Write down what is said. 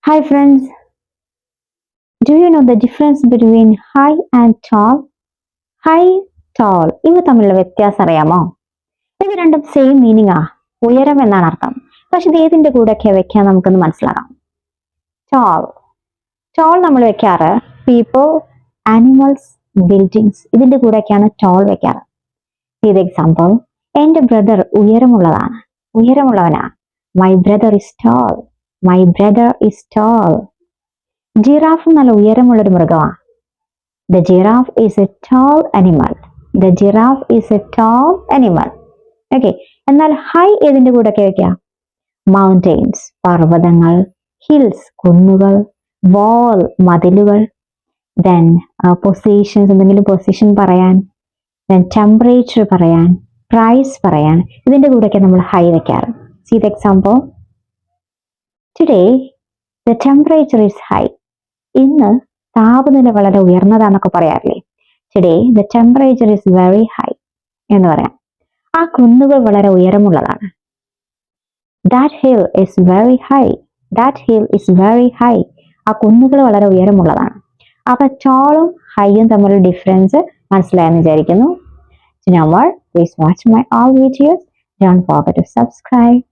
Hi friends, do you know the difference between high and tall? High, tall ഇവ തമ്മിലുള്ള വ്യത്യാസം അറിയാമോ? ഇത് രണ്ടും സെയിം മീനിങ് ഉയരം എന്നാണ് അർത്ഥം. പക്ഷെ ഇത് ഏതിന്റെ കൂടെയൊക്കെ വെക്കാൻ നമുക്കൊന്ന് മനസ്സിലാക്കാം. Tall, tall നമ്മൾ വെക്കാറ് people, animals, buildings ഇതിന്റെ കൂടെയൊക്കെയാണ് tall വെക്കാറ്. ഇത് എക്സാമ്പിൾ, എന്റെ ബ്രദർ ഉയരമുള്ളവനാ. My brother is tall. My brother is tall. Giraffe നല്ല ഉയരമുള്ളൊരു മൃഗമാണ്. The giraffe is a tall animal. The giraffe is a tall animal. Okay. എന്നാൽ ഹൈ ഏതിന്റെ കൂടെയൊക്കെ വെക്കാം? മൗണ്ടെയിൻസ് പർവ്വതങ്ങൾ, ഹിൽസ് കുന്നുകൾ, വാൾ മതിലുകൾ, then പൊസിഷൻസ് എന്തെങ്കിലും പൊസിഷൻ പറയാൻ, then ടെമ്പറേച്ചർ പറയാൻ, പ്രൈസ് പറയാൻ ഇതിന്റെ കൂടെയൊക്കെ നമ്മൾ ഹൈ വെക്കാറ്. See the example. Today the temperature is high. ഇന്ന് താപനില വളരെ ഉയർന്നതാന്നൊക്കെ പറയാറില്ലേ? Today the temperature is very high എന്ന് പറയാം. ആ കുന്നുകൾ വളരെ ഉയരമുള്ളതാണ്. That hill is very high. That hill is very high. ആ കുന്നുകൾ വളരെ ഉയരമുള്ളതാണ്. അപ്പൊ ടോളും ഹൈയും തമ്മിലുള്ള ഡിഫറൻസ് മനസ്സിലായെന്ന് വിചാരിക്കുന്നു. To know more, please watch my all videos. Don't forget to subscribe.